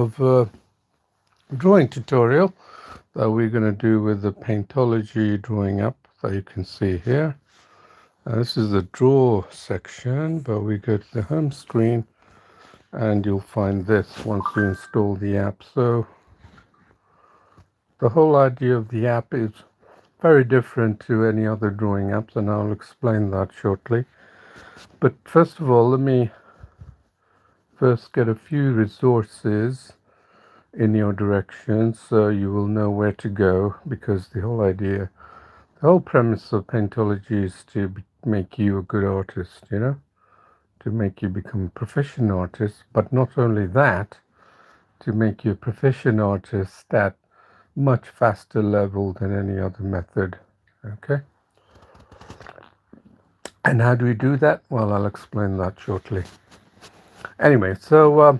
of drawing tutorial that we're going to do with the Paintology drawing app that you can see here. This is the draw section, but we go to the home screen and you'll find this once you install the app. So the whole idea of the app is very different to any other drawing apps, and I'll explain that shortly. But first of all, let me first get a few resources in your direction so you will know where to go, because the whole premise of Paintology is to make you a good artist, to make you become a proficient artist, but not only that, to make you a proficient artist at much faster level than any other method. Okay? And how do we do that? Well, I'll explain that shortly. Anyway, so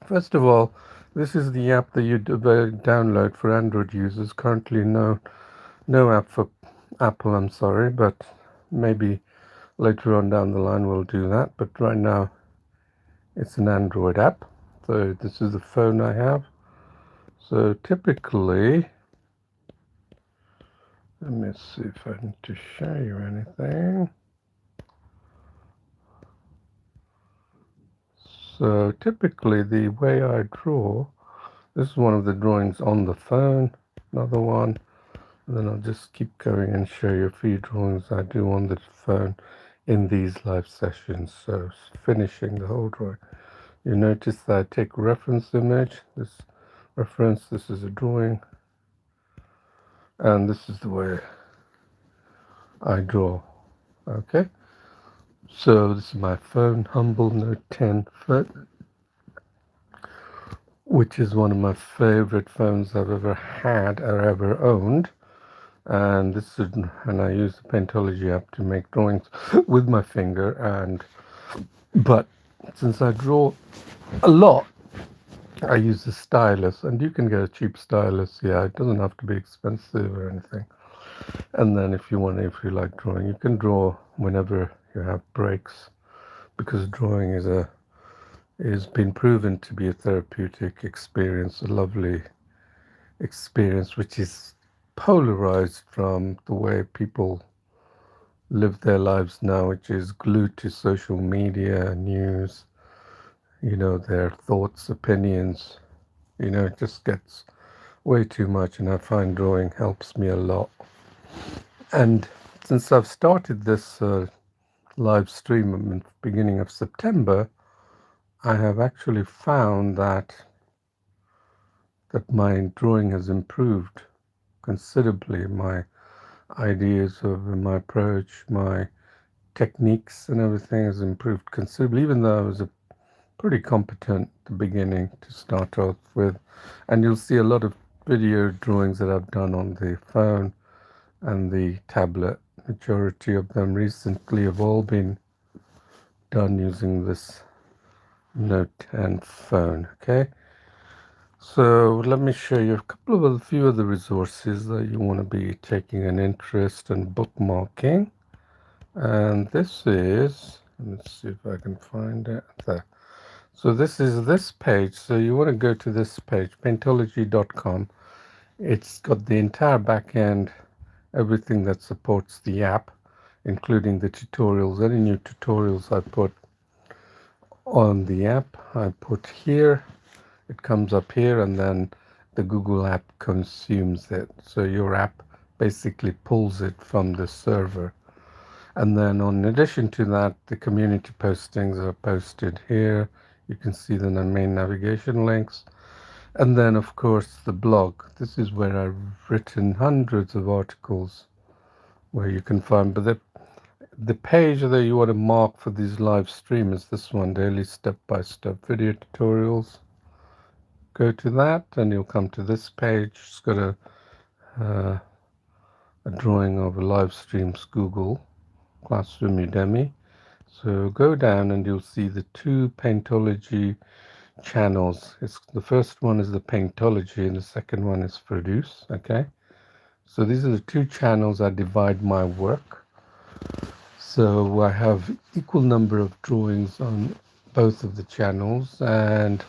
first of all, this is the app that you download for Android users. Currently, no app for Apple, I'm sorry, but maybe later on down the line we'll do that. But right now, it's an Android app. So this is the phone I have. So typically, let me see if I need to show you anything. So typically, the way I draw, this is one of the drawings on the phone, another one, and then I'll just keep going and show you a few drawings I do on the phone in these live sessions. So finishing the whole drawing. You notice that I take a reference image, this is a drawing, and this is the way I draw. Okay, so this is my phone, Humble Note 10 phone, which is one of my favorite phones I've ever had or ever owned. And I use the Paintology app to make drawings with my finger. But since I draw a lot, I use the stylus, and you can get a cheap stylus. Yeah, it doesn't have to be expensive or anything. And then if you like drawing, you can draw whenever you have breaks, because drawing is been proven to be a therapeutic experience, a lovely experience, which is polarized from the way people live their lives now, which is glued to social media, news, their thoughts, opinions. It just gets way too much, and I find drawing helps me a lot. And since I've started this live stream in the beginning of September, I have actually found that my drawing has improved considerably. My ideas of my approach, my techniques and everything has improved considerably, even though I was pretty competent at the beginning to start off with. And you'll see a lot of video drawings that I've done on the phone and the tablet. Majority of them recently have all been done using this Note 10 phone. Okay, so let me show you a few of the resources that you want to be taking an interest in bookmarking. And this is, let's see if I can find it there. So this is this page. So you want to go to this page, paintology.com. It's got the entire back end, everything that supports the app, including the tutorials. Any new tutorials I put on the app, I put here. It comes up here, and then the Google app consumes it. So your app basically pulls it from the server. And then in addition to that, the community postings are posted here. You can see the main navigation links. And then, of course, the blog. This is where I've written hundreds of articles where you can find. But the page that you want to mark for these live stream is this one, daily step-by-step video tutorials. Go to that and you'll come to this page. It's got a drawing of a live streams Google Classroom Udemy. So go down and you'll see the two Paintology channels. The first one is the Paintology and the second one is Produce. Okay, so these are the two channels I divide my work. So I have equal number of drawings on both of the channels, and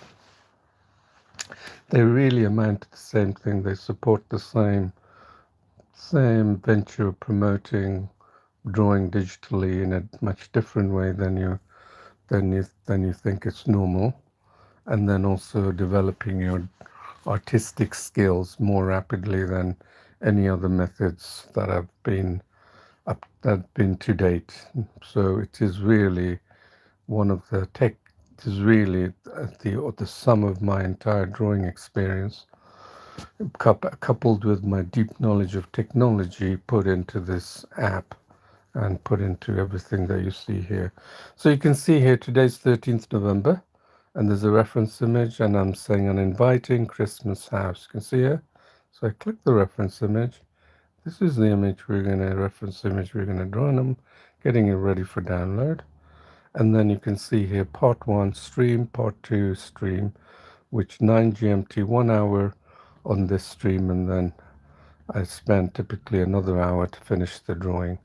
they really amount to the same thing. They support the same venture of promoting drawing digitally in a much different way than you think it's normal, and then also developing your artistic skills more rapidly than any other methods that have been to date. So it is really one of the tech. It is really the sum of my entire drawing experience, coupled with my deep knowledge of technology, put into this app and put into everything that you see here. So you can see here today's 13th November, and there's a reference image, and I'm saying an inviting Christmas house. You can see here. So I click the reference image. This is the reference image we're gonna draw, and I'm getting it ready for download. And then you can see here part 1 stream, part 2 stream, which 9 GMT, 1 hour on this stream, and then I spend typically another hour to finish the drawing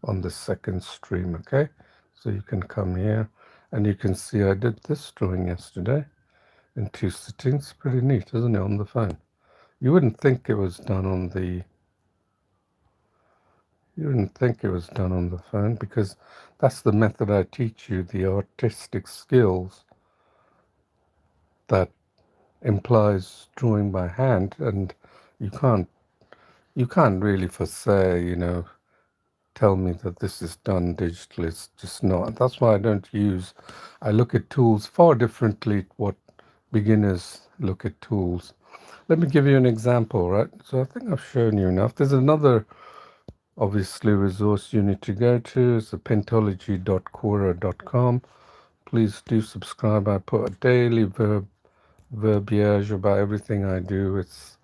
on the second stream. Okay, so you can come here and you can see I did this drawing yesterday in 2 sittings. Pretty neat, isn't it, on the phone? You wouldn't think it was done on the phone, because that's the method I teach you, the artistic skills that implies drawing by hand, and you can't really for say, tell me that this is done digitally. It's just not. That's why I look at tools far differently what beginners look at tools. Let me give you an example, right? So I think I've shown you enough. There's another, obviously, resource you need to go to. It's the paintology.quora.com. Please do subscribe. I put a daily verbiage about everything I do. It's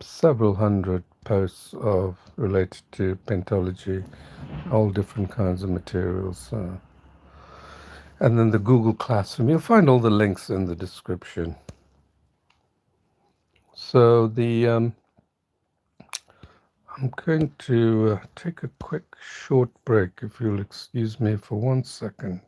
several hundred posts of related to Paintology, all different kinds of materials. And then the Google Classroom. You'll find all the links in the description. So I'm going to take a quick short break, if you'll excuse me for 1 second.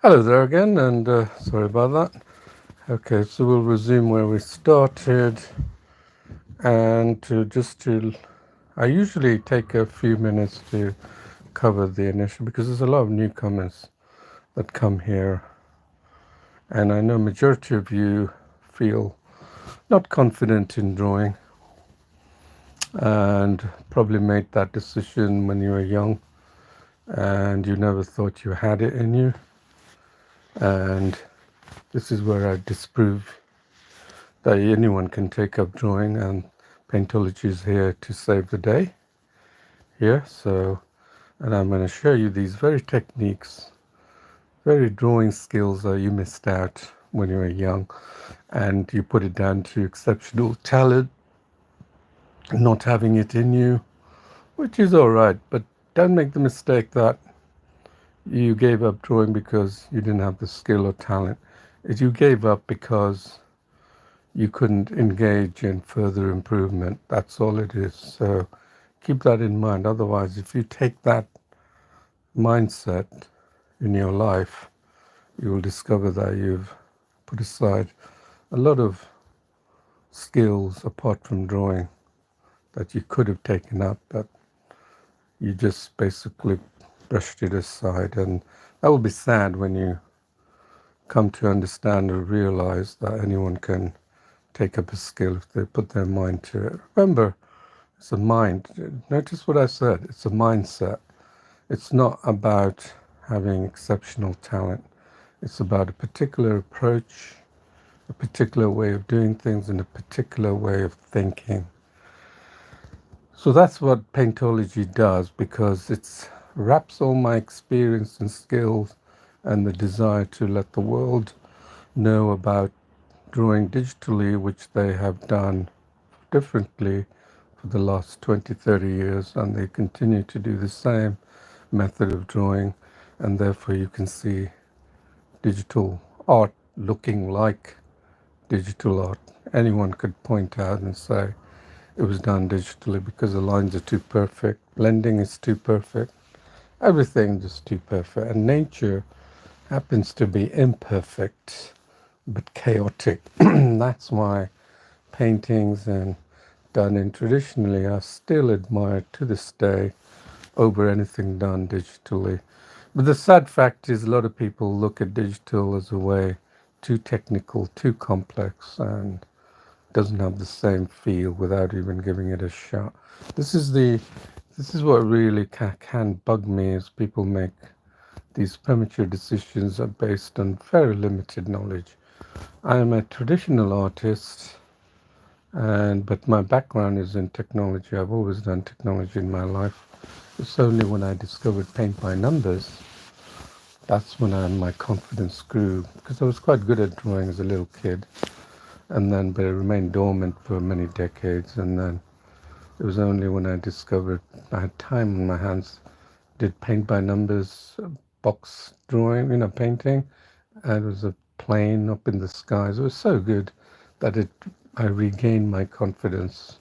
Hello there again, and sorry about that. Okay, so we'll resume where we started, and I usually take a few minutes to cover the initial because there's a lot of newcomers that come here, and I know majority of you feel not confident in drawing, and probably made that decision when you were young, and you never thought you had it in you, and this is where I disprove that anyone can take up drawing, and Paintology is here to save the day here. So, and I'm going to show you these very techniques, very drawing skills that you missed out when you were young, and you put it down to exceptional talent, not having it in you, which is all right, but don't make the mistake that you gave up drawing because you didn't have the skill or talent. You gave up because you couldn't engage in further improvement. That's all it is. So keep that in mind. Otherwise, if you take that mindset in your life, you will discover that you've put aside a lot of skills apart from drawing that you could have taken up, but you just basically brushed it aside. And that will be sad when you come to understand or realize that anyone can take up a skill if they put their mind to it. Remember, it's a mind. Notice what I said. It's a mindset. It's not about having exceptional talent. It's about a particular approach, a particular way of doing things, and a particular way of thinking. So that's what Paintology does, because it wraps all my experience and skills and the desire to let the world know about drawing digitally, which they have done differently for the last 20, 30 years, and they continue to do the same method of drawing, and therefore you can see digital art looking like digital art. Anyone could point out and say it was done digitally because the lines are too perfect, blending is too perfect, everything is too perfect, and nature happens to be imperfect but chaotic. That's why paintings and done in traditionally are still admired to this day over anything done digitally. But the sad fact is a lot of people look at digital as a way too technical, too complex, and doesn't have the same feel without even giving it a shot. This is the this is what really can bug me, is people make these premature decisions are based on very limited knowledge. I am a traditional artist, and but my background is in technology. I've always done technology in my life. It's only when I discovered paint by numbers, that's when my confidence grew, because I was quite good at drawing as a little kid, and then but it remained dormant for many decades. And then it was only when I discovered I had time on my hands, did paint by numbers, box drawing, painting, and it was a plane up in the skies. It was so good that I regained my confidence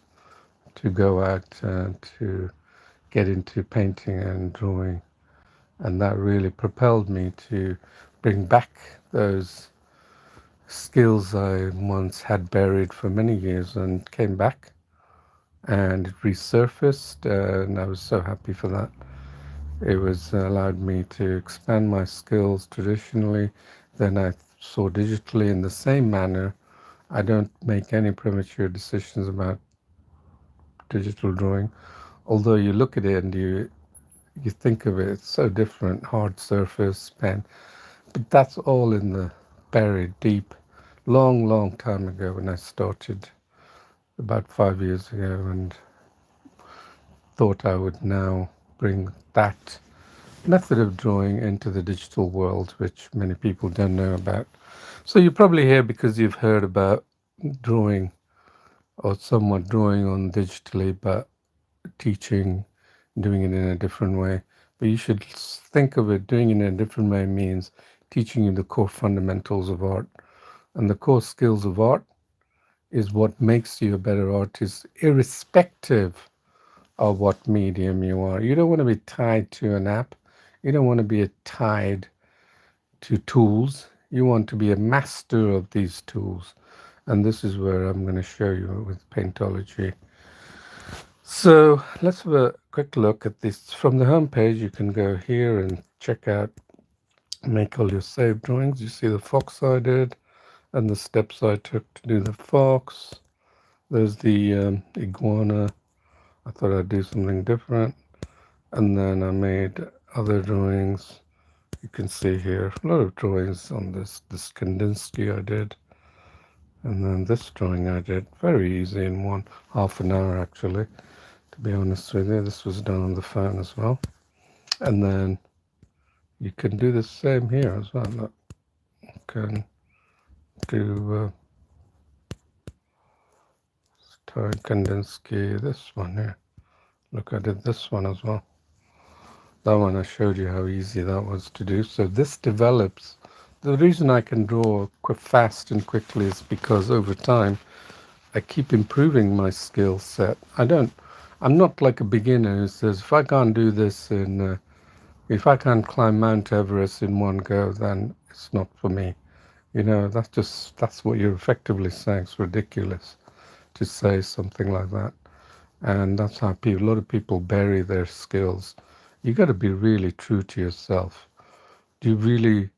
to go out and to get into painting and drawing, and that really propelled me to bring back those skills I once had buried for many years, and came back and it resurfaced, and I was so happy for that. It was allowed me to expand my skills traditionally. Then I saw digitally in the same manner. I don't make any premature decisions about digital drawing, although you look at it and you think of it, it's so different, hard surface, pen. But that's all in the buried deep, long, long time ago when I started about 5 years ago, and thought I would now bring that method of drawing into the digital world, which many people don't know about. So you're probably here because you've heard about drawing or somewhat drawing on digitally, but teaching, doing it in a different way. But you should think of it, doing it in a different way means teaching you the core fundamentals of art. And the core skills of art is what makes you a better artist, irrespective of what medium you are. You don't want to be tied to an app. You don't want to be tied to tools. You want to be a master of these tools. And this is where I'm going to show you with Paintology. So let's have a quick look at this. From the home page, you can go here and check out, make all your saved drawings. You see the fox I did and the steps I took to do the fox. There's the iguana. I thought I'd do something different. And then I made other drawings. You can see here a lot of drawings on this Kandinsky I did. And then this drawing I did, very easy in half an hour actually, to be honest with you. This was done on the phone as well. And then you can do the same here as well. Look, you can do Kandinsky, this one here. Look, I did this one as well. That one I showed you how easy that was to do. So this develops. The reason I can draw fast and quickly is because over time I keep improving my skill set. I'm not like a beginner who says, if I can't do this if I can't climb Mount Everest in one go, then it's not for me. You know, that's what you're effectively saying. It's ridiculous to say something like that. And that's how a lot of people bury their skills. You got to be really true to yourself. Do you really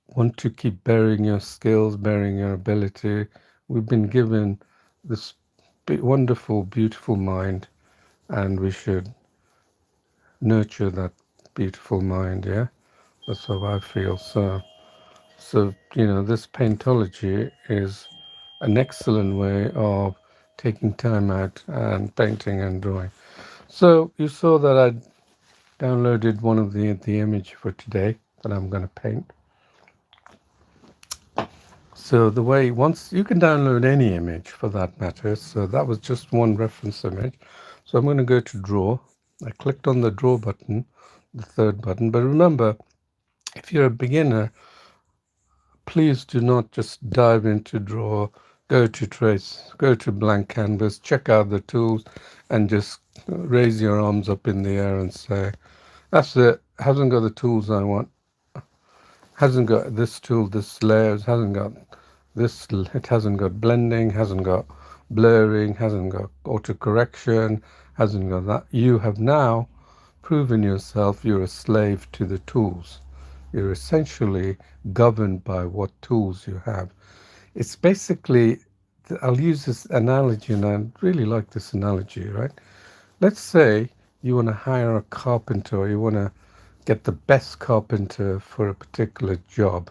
want to keep burying your skills, burying your ability? We've been given this wonderful, beautiful mind, and we should nurture that beautiful mind. Yeah, that's how I feel. So this Paintology is an excellent way of taking time out and painting and drawing. So you saw that I downloaded one of the image for today that I'm going to paint. So the way, once you can download any image for that matter, so that was just one reference image. So I'm going to go to draw. I clicked on the draw button, the third button. But remember, if you're a beginner, please do not just dive into draw, go to trace, go to blank canvas, check out the tools, and just raise your arms up in the air and say, that's it, hasn't got the tools I want, hasn't got this tool, this layers, hasn't got this, it hasn't got blending, hasn't got blurring, hasn't got auto correction, hasn't got that. You have now proven yourself you're a slave to the tools. You're essentially governed by what tools you have. It's basically, I'll use this analogy, and I really like this analogy, right? Let's say you want to hire a carpenter, or you want to get the best carpenter for a particular job,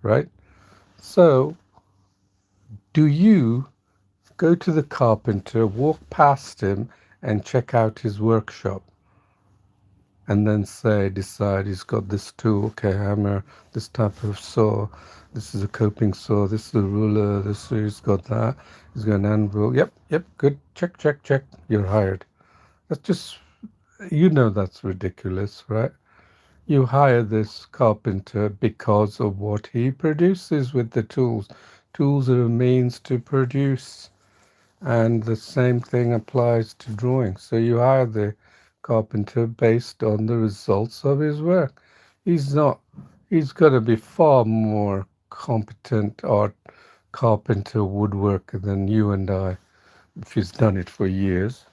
right? So do you go to the carpenter, walk past him, and check out his workshop? And then decide he's got this tool, okay, hammer, this type of saw, this is a coping saw, this is a ruler, he's got that, he's got an anvil, yep, good, check, you're hired. That's just, that's ridiculous, right? You hire this carpenter because of what he produces with the tools. Tools are a means to produce, and the same thing applies to drawing. So you hire the carpenter based on the results of his work. He's got to be far more competent art carpenter woodworker than you and I, if he's done it for years.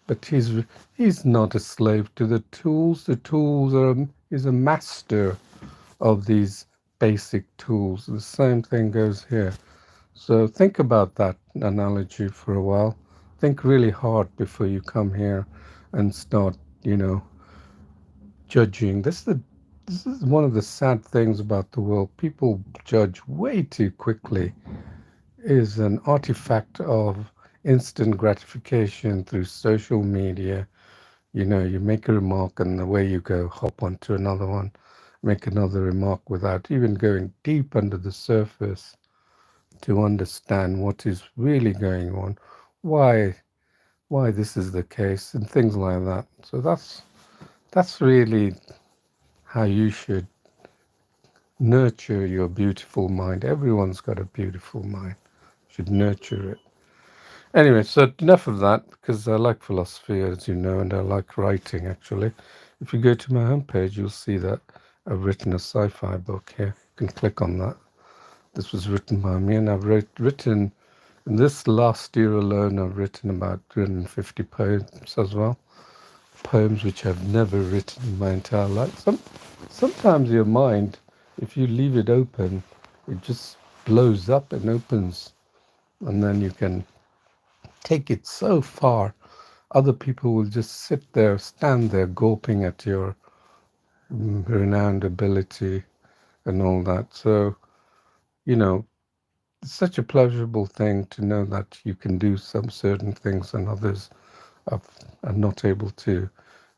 But he's not a slave to the tools. The tools is a master of these basic tools. The same thing goes here. So think about that analogy for a while. Think really hard before you come here and start, judging. This is one of the sad things about the world. People judge way too quickly. It is an artifact of instant gratification through social media. You make a remark and away you go, hop onto another one, make another remark without even going deep under the surface to understand what is really going on, why this is the case, and things like that. So that's really how you should nurture your beautiful mind. Everyone's got a beautiful mind. You should nurture it. Anyway, so enough of that, because I like philosophy, as you know, and I like writing, actually. If you go to my homepage, you'll see that I've written a sci-fi book here. can click on that. This was written by me, and I've written, in this last year alone, I've written about 250 poems as well. Poems which I've never written in my entire life. Sometimes your mind, if you leave it open, it just blows up and opens, and then you can take it so far. Other people will just sit there, stand there, gawping at your renowned ability and all that. So, you know, it's such a pleasurable thing to know that you can do some certain things and others are not able to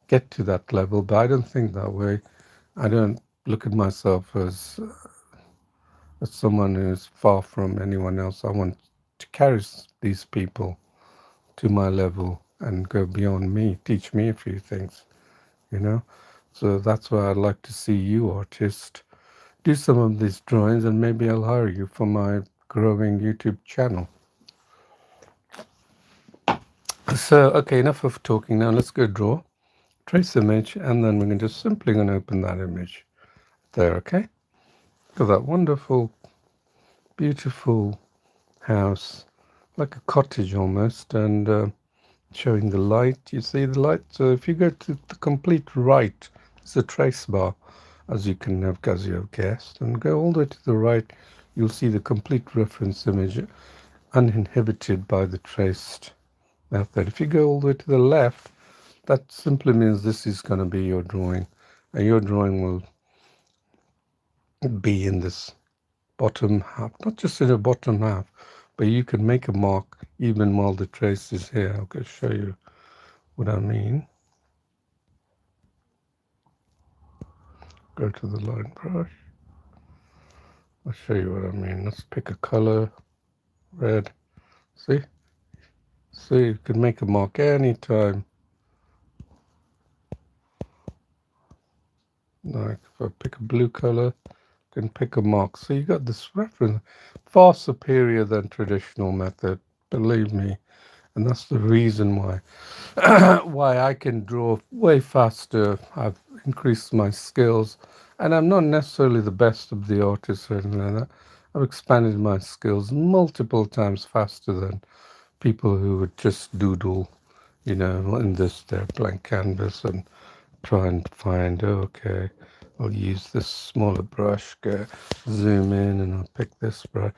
get to that level. But I don't think that way. I don't look at myself as someone who's far from anyone else. I want to carry these people to my level and go beyond me, teach me a few things, you know. So that's why I'd like to see you, artist, do some of these drawings, and maybe I'll hire you for my growing YouTube channel. So, okay, enough of talking now. Let's go draw, trace image, and then we're just simply going to open that image there, okay? Look at that wonderful, beautiful house, like a cottage almost, and showing the light. You see the light? So if you go to the complete right, it's a trace bar, as you have guessed, and go all the way to the right, you'll see the complete reference image, uninhibited by the traced method. If you go all the way to the left, that simply means this is going to be your drawing, and your drawing will be in this bottom half, not just in the bottom half, but you can make a mark even while the trace is here. I'll go show you what I mean. Go to the line brush. I'll show you what I mean. Let's pick a color, red. See? So you can make a mark anytime. Like if I pick a blue color, can pick a mark. So you got this reference, far superior than traditional method, believe me. And that's the reason why why I can draw way faster. I've increased my skills, and I'm not necessarily the best of the artists or anything like that. I've expanded my skills multiple times faster than people who would just doodle, you know, in their blank canvas and try and find, oh, okay, I'll use this smaller brush, go zoom in, and I'll pick this brush.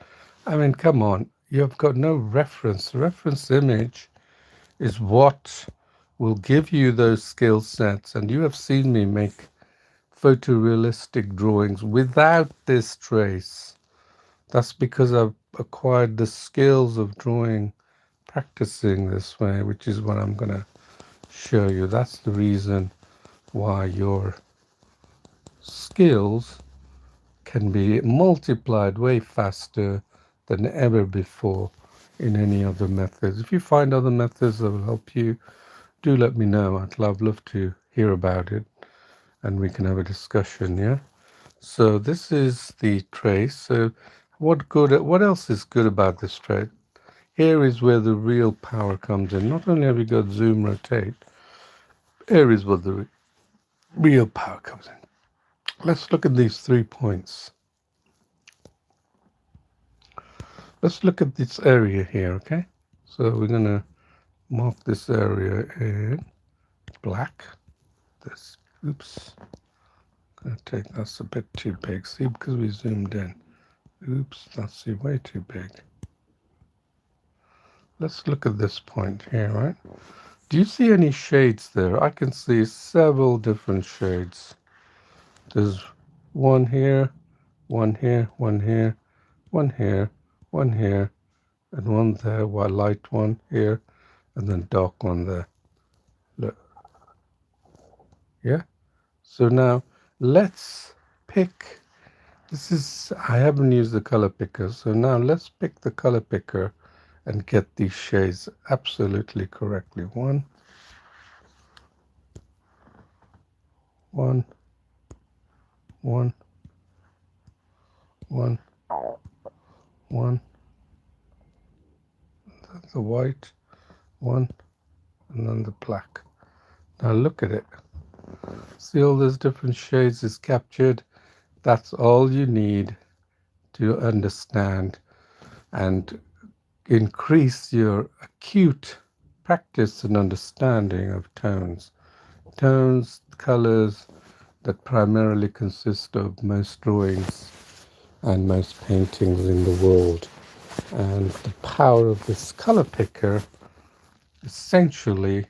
I mean, come on, you've got no reference. Reference image is what will give you those skill sets. And you have seen me make photorealistic drawings without this trace. That's because I've acquired the skills of drawing, practicing this way, which is what I'm going to show you. That's the reason why your skills can be multiplied way faster than ever before in any other methods. If you find other methods that will help you, do let me know. I'd love to hear about it, and we can have a discussion, yeah? So this is the trace. So what else is good about this trace? Here is where the real power comes in. Not only have you got zoom, rotate, here is where the real power comes in. Let's look at these 3 points. Let's look at this area here, okay? So we're going to mark this area in black. This, oops. I'm going to take, that's a bit too big. See, because we zoomed in. Oops, that's way too big. Let's look at this point here, right? Do you see any shades there? I can see several different shades. There's one here, one here, one here, one here, one here, and one there, white light one here, and then dark one there. Look. Yeah? So now let's pick, I haven't used the color picker, so now let's pick the color picker and get these shades absolutely correctly. One, one, one, one, one, the white, one, and then the black. Now look at it. See all those different shades is captured. That's all you need to understand and increase your acute practice and understanding of tones. Tones, colors that primarily consist of most drawings and most paintings in the world. And the power of this color picker essentially,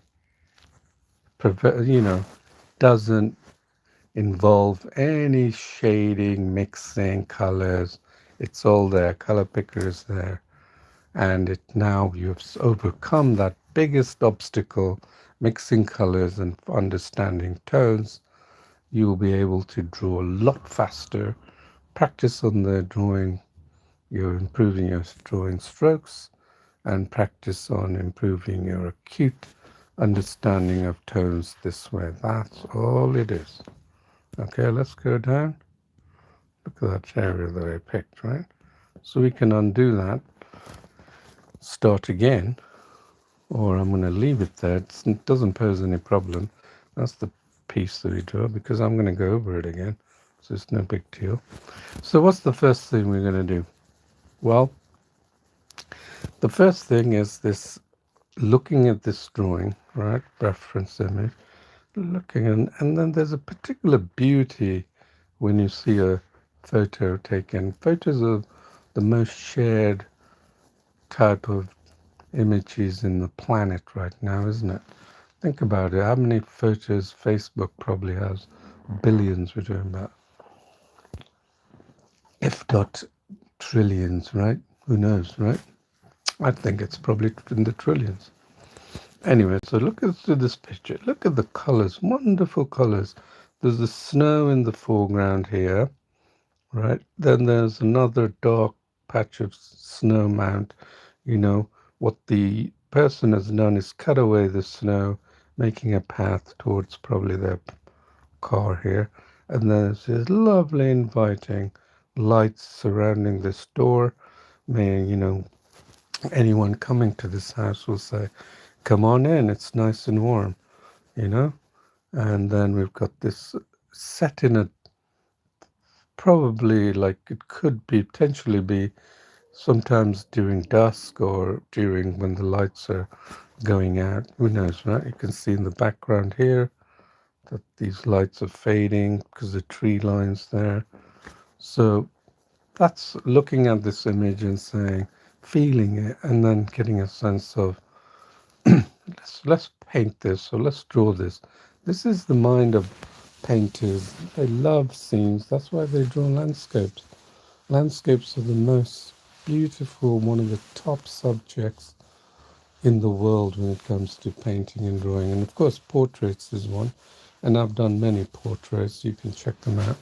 doesn't involve any shading, mixing colors. It's all there. Color picker is there. And now you've overcome that biggest obstacle, mixing colors and understanding tones. You will be able to draw a lot faster. Practice on the drawing. You're improving your drawing strokes, and practice on improving your acute understanding of tones this way. That's all it is. Okay, let's go down. Look at that area that I picked, right? So we can undo that, start again, or I'm going to leave it there. It doesn't pose any problem. That's the piece that we draw, because I'm going to go over it again, so it's no big deal. So what's the first thing we're going to do? Well, the first thing is this, looking at this drawing, right, reference image, looking, and then there's a particular beauty when you see a photo taken. Photos are the most shared type of images in the planet right now, isn't it? Think about it. How many photos Facebook probably has? Billions, we're talking about. If not trillions, right? Who knows, right? I think it's probably in the trillions. Anyway, so look at this picture. Look at the colors, wonderful colors. There's the snow in the foreground here, right? Then there's another dark patch of snow mound. What the person has done is cut away the snow, making a path towards probably their car here. And there's this lovely inviting lights surrounding this door. Anyone coming to this house will say, come on in, it's nice and warm, you know? And then we've got this set in a, probably like it could be potentially be sometimes during dusk or during when the lights are going out. Who knows, right? You can see in the background here that these lights are fading because the tree lines there. So that's looking at this image and saying, feeling it, and then getting a sense of let's paint this, or let's draw this. This is the mind of painters. They love scenes. That's why they draw landscapes. Landscapes are the most beautiful, one of the top subjects in the world when it comes to painting and drawing. And of course, portraits is one. And I've done many portraits. You can check them out.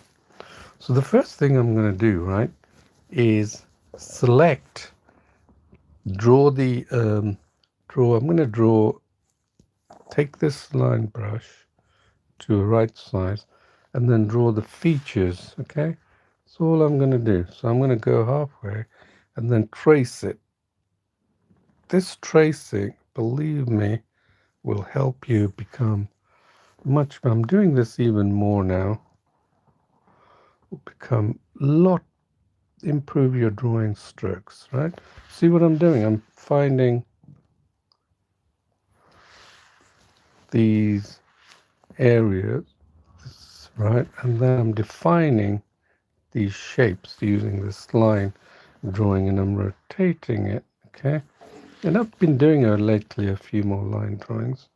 So the first thing I'm going to do, right, is select, draw the, I'm going to draw, take this line brush to a right size, and then draw the features, okay? That's all I'm going to do. So I'm going to go halfway and then trace it. This tracing, believe me, will help you become much, I'm doing this even more now, will become a lot, improve your drawing strokes, right? See what I'm doing? I'm finding these areas, right? And then I'm defining these shapes using this line drawing, and I'm rotating it, okay? And I've been doing lately a few more line drawings,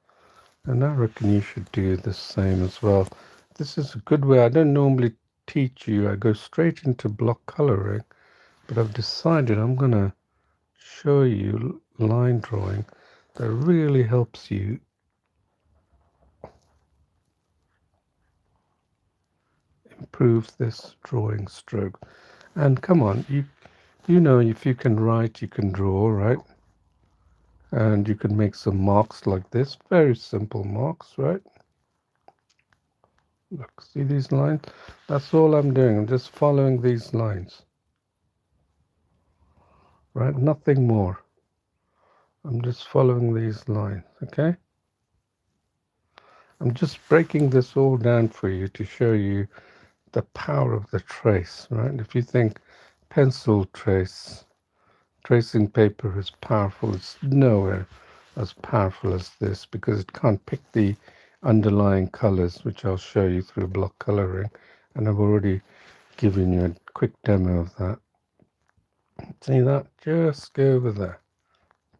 and I reckon you should do the same as well. This is a good way. I don't normally teach you. I go straight into block coloring, but I've decided I'm going to show you line drawing that really helps you improve this drawing stroke. And come on, you know, if you can write, you can draw, right? And you can make some marks like this, very simple marks, right? Look, see these lines? That's all I'm doing. I'm just following these lines, right? Nothing more. I'm just following these lines, okay? I'm just breaking this all down for you to show you the power of the trace, right? If you think pencil tracing paper is powerful, it's nowhere as powerful as this because it can't pick the underlying colors, which I'll show you through block coloring. And I've already given you a quick demo of that. See that? Just go over there.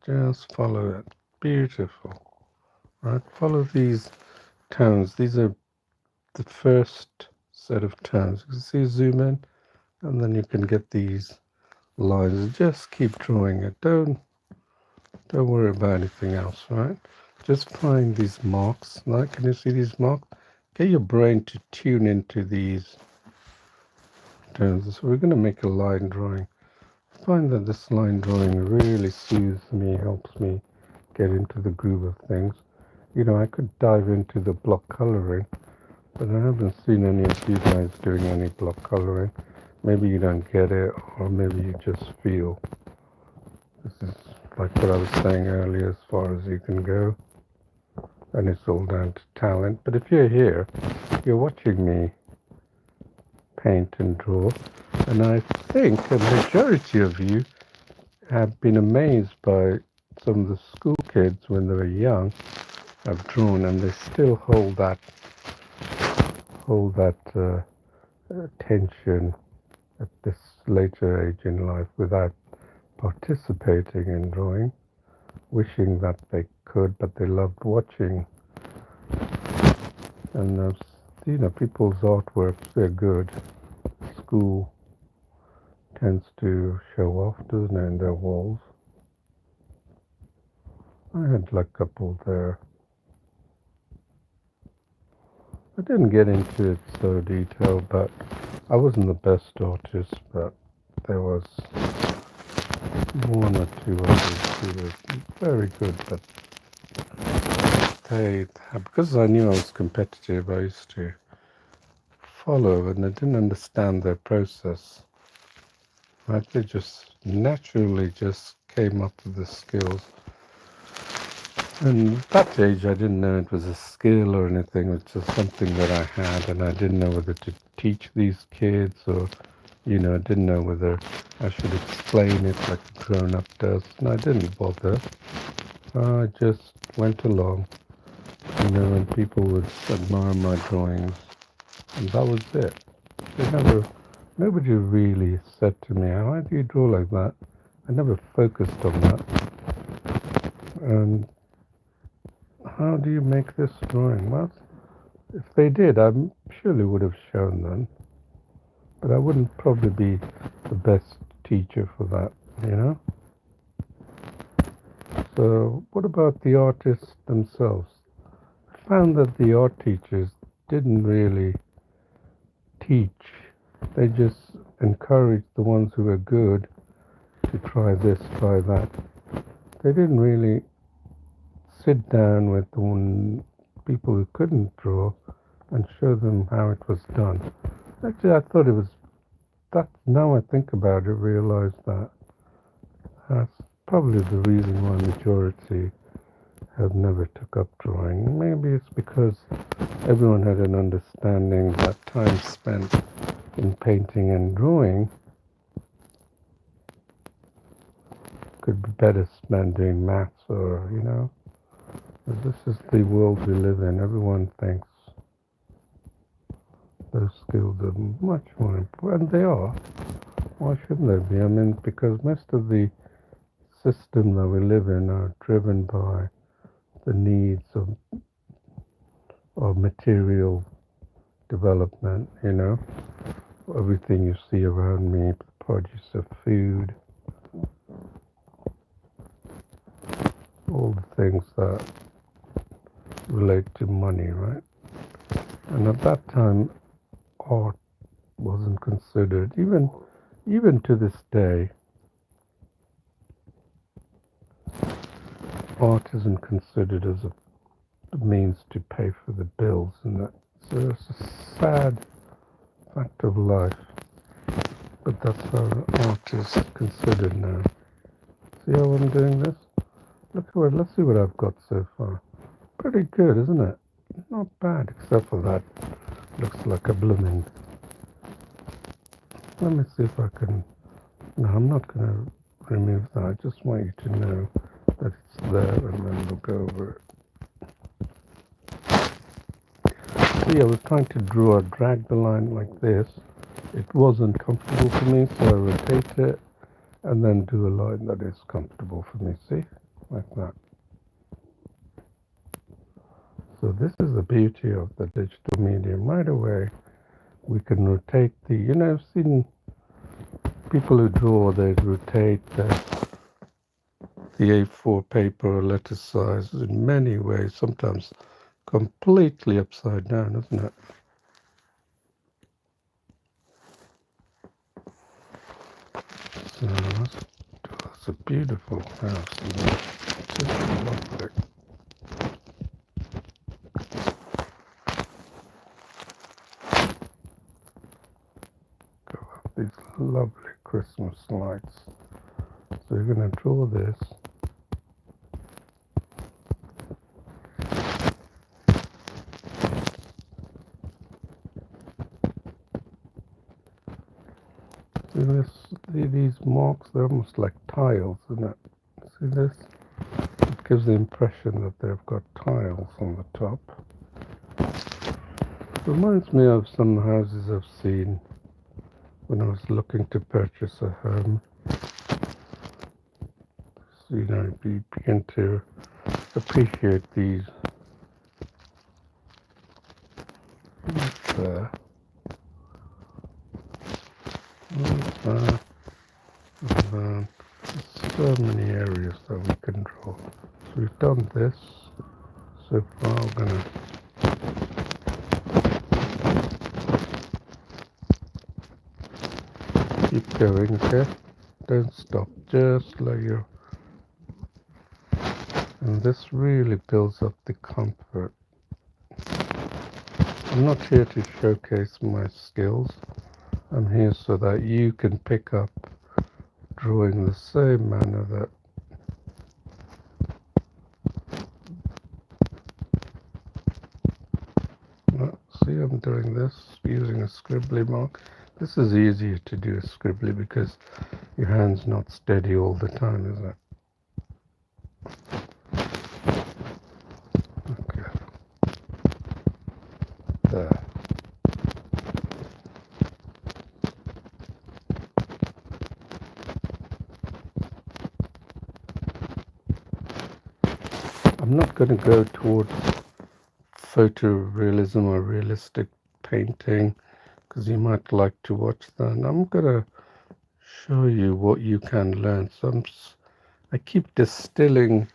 Just follow it. Beautiful. Right? Follow these tones. These are the first set of tones. You can see, zoom in, and then you can get these lines. Just keep drawing it. Don't worry about anything else, right? Just find these marks. Right? Can you see these marks? Get your brain to tune into these tones. So we're going to make a line drawing. I find that this line drawing really soothes me, helps me get into the groove of things. You know, I could dive into the block coloring, but I haven't seen any of you guys doing any block coloring. Maybe you don't get it, or maybe you just feel. This is like what I was saying earlier, as far as you can go. And it's all down to talent. But if you're here, you're watching me paint and draw. And I think a majority of you have been amazed by some of the school kids when they were young have drawn, and they still hold that attention at this later age in life without participating in drawing, wishing that they could, but they loved watching. And people's artworks, they're good. School tends to show off, doesn't it, in their walls. I had like a couple there. I didn't get into it so detailed, but I wasn't the best artist, but there was one or two others who were very good, but because I knew I was competitive, I used to follow, and I didn't understand their process. Right? They just naturally just came up with the skills. And at that age, I didn't know it was a skill or anything. It's just something that I had, and I didn't know whether to teach these kids or, I didn't know whether I should explain it like a grown-up does. And I didn't bother. I just went along, and people would admire my drawings, and that was it. Nobody really said to me, "Why do you draw like that?" I never focused on that. And how do you make this drawing? Well, if they did, I surely would have shown them. But I wouldn't probably be the best teacher for that, So what about the artists themselves? I found that the art teachers didn't really teach. They just encouraged the ones who were good to try this, try that. They didn't really sit down with the people who couldn't draw and show them how it was done. Actually, I thought it was that. Now I think about it, realize that that's probably the reason why majority have never took up drawing. Maybe it's because everyone had an understanding that time spent in painting and drawing could be better spent doing maths or, this is the world we live in. Everyone thinks those skills are much more important. And they are. Why shouldn't they be? I mean, because most of the system that we live in are driven by the needs of material development, Everything you see around me, the produce of food, all the things that relate to money, right? And at that time, art wasn't considered, even to this day, art isn't considered as a means to pay for the bills, and that. So it's a sad fact of life, but that's how art is considered now. See how I'm doing this? Let's see what I've got so far. Pretty good, isn't it? Not bad, except for that. Looks like a blooming Let me see if I can. No, I'm not going to remove that. I just want you to know that it's there, and then we'll go over it. See, I was trying to drag the line like this. It wasn't comfortable for me, so I rotate it and then do a line that is comfortable for me. See, like that. So this is the beauty of the digital medium. Right away, we can rotate the. I've seen people who draw. They rotate the A4 paper or letter size in many ways. Sometimes completely upside down, isn't it? So that's a beautiful house, isn't it? Just lovely. Go up these lovely Christmas lights. So you're going to draw this. See this? These marks, they're almost like tiles, isn't it? See this? It gives the impression that they've got tiles on the top. Reminds me of some houses I've seen when I was looking to purchase a home. So, you begin to appreciate these. There. There. And so many areas that we can draw. So we've done this. So far we're going to keep going, okay? Don't stop, just let your... And this really builds up the comfort. I'm not here to showcase my skills. I'm here so that you can pick up drawing the same manner that see, I'm doing this using a scribbly mark. This is easier to do a scribbly because your hand's not steady all the time, is it? Okay. There. I'm not going to go towards photorealism or realistic painting because you might like to watch that. And I'm going to show you what you can learn. So I keep distilling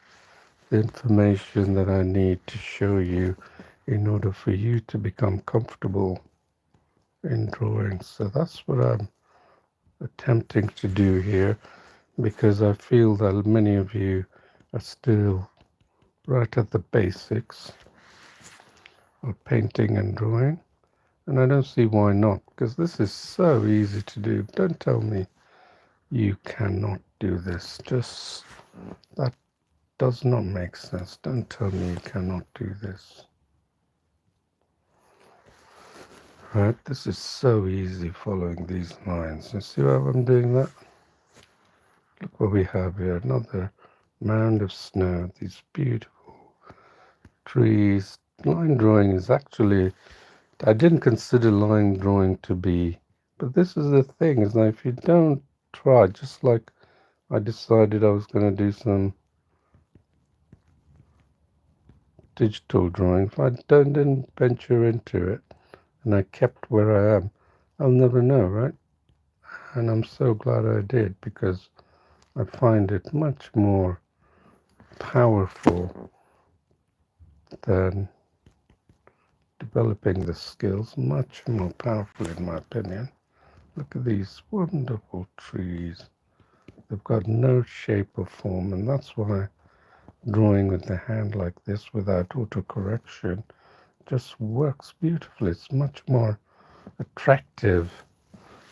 the information that I need to show you in order for you to become comfortable in drawing. So that's what I'm attempting to do here, because I feel that many of you are still right at the basics of painting and drawing, and I don't see why not, because this is so easy to do. Don't tell me you cannot do this. Just that does not make sense. Don't tell me you cannot do this. Right, this is so easy following these lines. You see how I'm doing that? Look what we have here, another mound of snow, these beautiful trees. Line drawing is actually, I didn't consider line drawing to be, but this is the thing, is that if you don't try, just like I decided I was going to do some digital drawing, if I didn't venture into it and I kept where I am, I'll never know, right? And I'm so glad I did, because I find it much more powerful than developing the skills, much more powerful in my opinion. Look at these wonderful trees. They've got no shape or form, and that's why drawing with the hand like this without autocorrection just works beautifully. It's much more attractive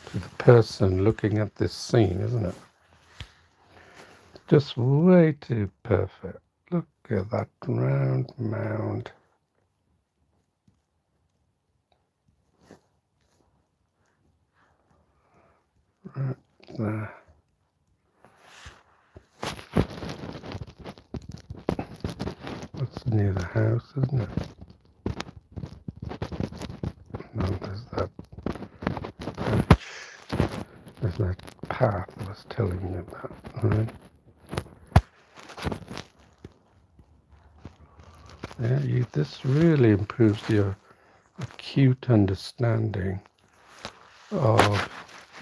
to the person looking at this scene, isn't it? Just way too perfect. Look at that round mound. Right there. That's near the house, isn't it? No, there's that patch. There's that path I was telling you about, right? Yeah, this really improves your acute understanding of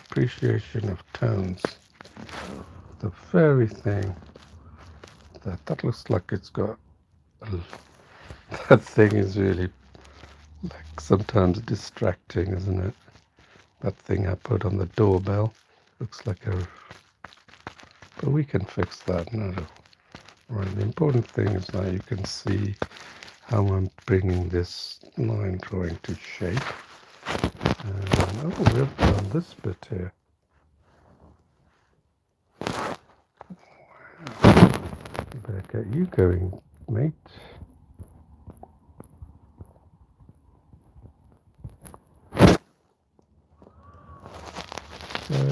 appreciation of tones. The very thing that looks like it's got that thing is really like sometimes distracting, isn't it? That thing I put on the doorbell looks like a, but we can fix that. No, right. The important thing is that you can see how I'm bringing this line drawing to shape. And, oh, we've done this bit here. You better get you going, mate. So,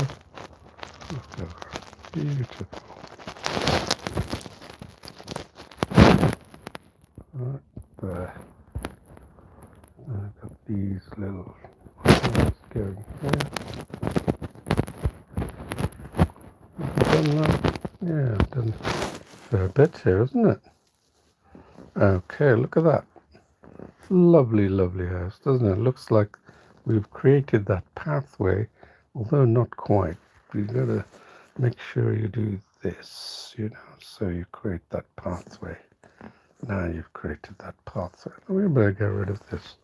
beautiful. Right there. And I've got these little lines going here. Have you done that? Yeah, I've done a fair bit here, isn't it? Okay, look at that. Lovely, lovely house, doesn't it? Looks like we've created that pathway, although not quite. You've got to make sure you do this, so you create that pathway. Now you've created that pathway. We better get rid of this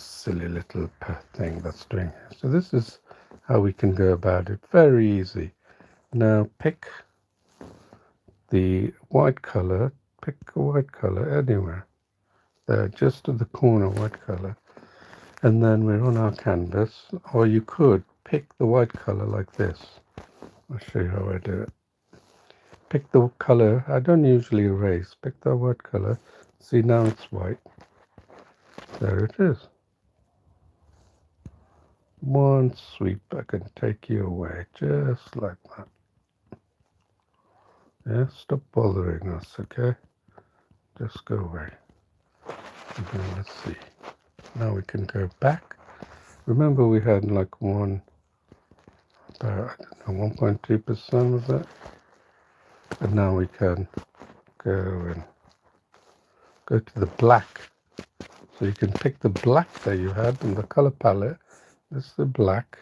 silly little thing that's doing it. So this is how we can go about it. Very easy. Now pick the white color. Pick a white color anywhere. There, just to the corner white color. And then we're on our canvas. Or you could pick the white color like this. I'll show you how I do it. Pick the color. I don't usually erase. Pick the white color. See, now it's white. There it is. One sweep, I can take you away, just like that. Yeah, stop bothering us, okay? Just go away. Okay, let's see. Now we can go back. Remember we had like about, I don't know, 1.2% of that. And now we can go to the black. So you can pick the black that you had in the color palette. This is the black.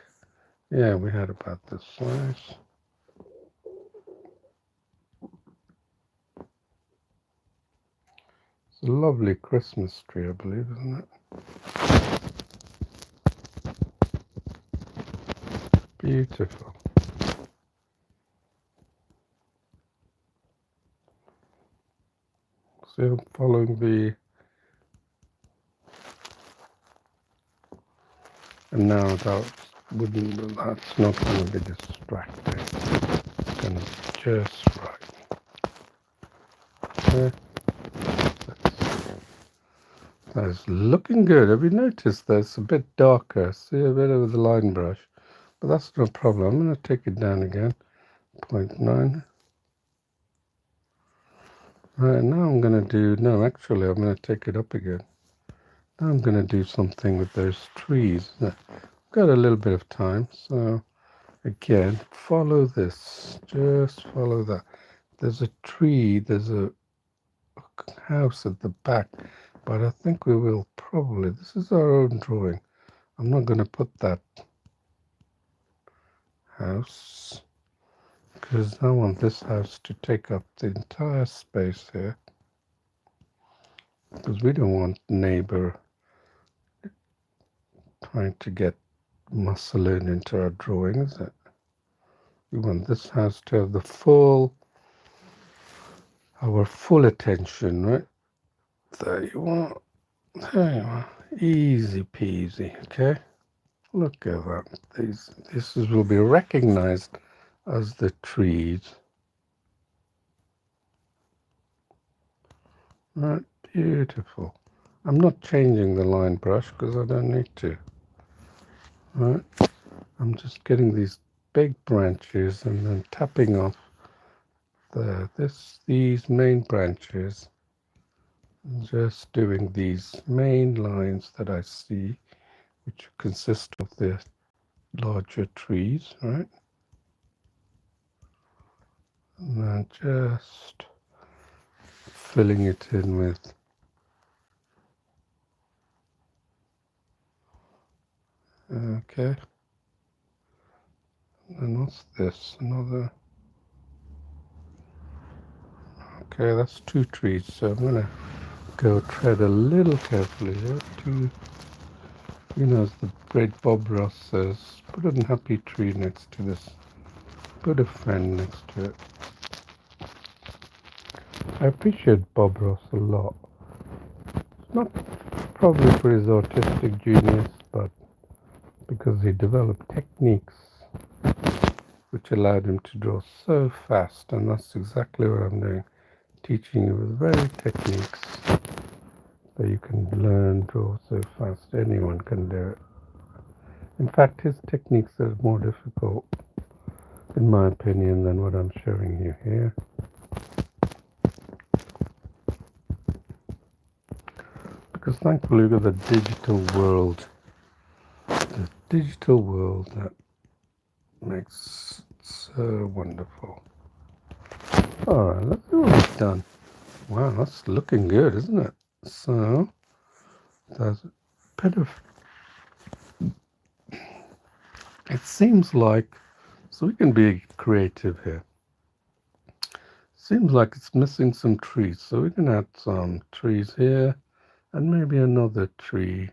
Yeah, we had about this size. It's a lovely Christmas tree, I believe, isn't it? Beautiful. See, I'm following and now that's not going to be distracting. It's going to be just right. Okay. That's looking good. Have you noticed that's a bit darker? See a bit of the line brush, but that's no problem. I'm going to take it down again. 0.9. Right, now I'm going to actually I'm going to take it up again. Now I'm going to do something with those trees. I've got a little bit of time, so again, follow this. Just follow that. There's a tree, there's a house at the back, but I think we will probably, this is our own drawing. I'm not going to put that house because I want this house to take up the entire space here, because we don't want neighbor trying to get muscle into our drawing, is it? We want this house to have our full attention, right? There you are. There you are. Easy peasy, okay? Look at that. This will be recognized as the trees. Right, beautiful. I'm not changing the line brush because I don't need to. Right, I'm just getting these big branches and then tapping off these main branches, just doing these main lines that I see, which consist of the larger trees, right? And then just filling it in with okay. And what's this? Another. Okay, that's 2 trees. So I'm gonna go tread a little carefully here to, as the great Bob Ross says, put an happy tree next to this. Put a friend next to it. I appreciate Bob Ross a lot. Not probably for his artistic genius, but because he developed techniques which allowed him to draw so fast, and that's exactly what I'm doing. Teaching you with very techniques that you can learn, draw so fast. Anyone can do it. In fact, his techniques are more difficult, in my opinion, than what I'm showing you here. Because thankfully we've got the digital world that makes it so wonderful. Alright, let's see what we've done. Wow, that's looking good, isn't it? So, there's a bit of, it seems like, so we can be creative here. Seems like it's missing some trees, so we can add some trees here, and maybe another tree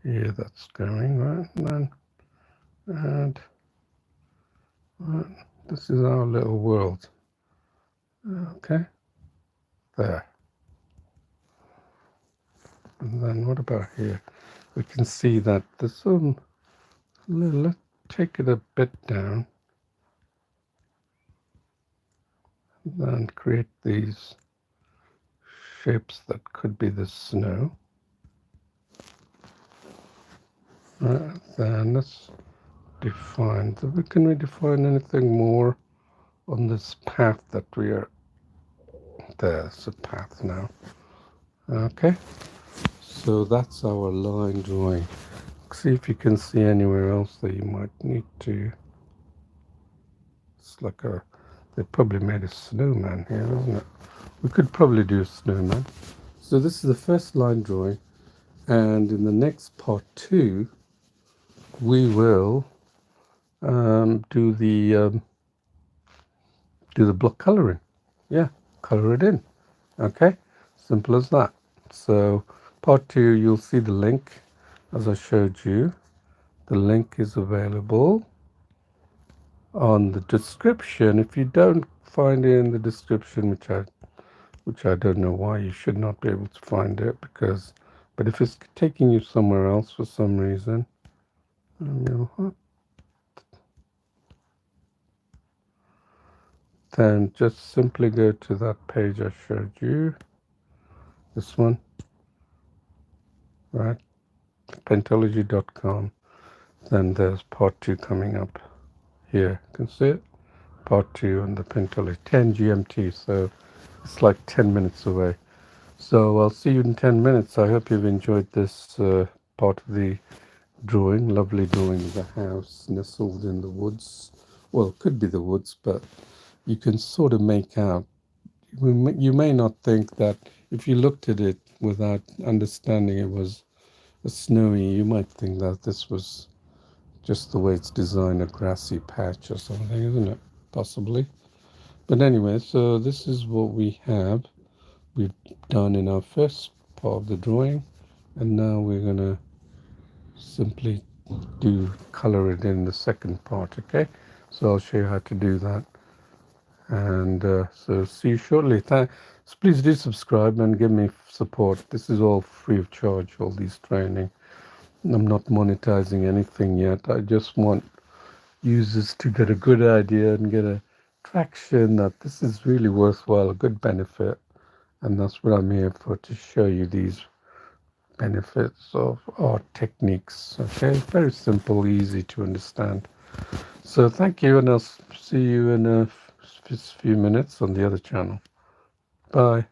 here that's going, right? And this is our little world. Okay, there. And then what about here? We can see that there's some, let's take it a bit down. And then create these shapes that could be the snow. Then let's define. Can we define anything more on this path that we are? There's a path now. Okay, so that's our line drawing. See if you can see anywhere else that you might need to. It's like they probably made a snowman here, isn't it? We could probably do a snowman. So this is the first line drawing, and in the next part 2, we will do the block coloring. Yeah, color it in. Okay, simple as that. So part 2, you'll see the link as I showed you. The link is available on the description. If you don't find it in the description, which I don't know why you should not be able to find it, but if it's taking you somewhere else for some reason, then just simply go to that page I showed you, this one, right, Paintology.com. Then there's part 2 coming up here. You can see it, part 2 on the Paintology, 10 GMT, so it's like 10 minutes away. So I'll see you in 10 minutes. I hope you've enjoyed this part of the drawing. Lovely drawing of the house nestled in the woods. Well, it could be the woods, but you can sort of make out. You may not think that if you looked at it without understanding it was a snowy, you might think that this was just the way it's designed, a grassy patch or something, isn't it? Possibly. But anyway, so this is what we've done in our first part of the drawing, and now we're going to simply color it in the second part. Okay, so I'll show you how to do that, and so see you shortly. So please do subscribe and give me support. This is all free of charge, all these training. I'm not monetizing anything yet. I just want users to get a good idea and get a traction that this is really worthwhile, a good benefit. And that's what I'm here for, to show you these benefits of art techniques. Okay, very simple, easy to understand. So thank you, and I'll see you in a few minutes on the other channel. Bye.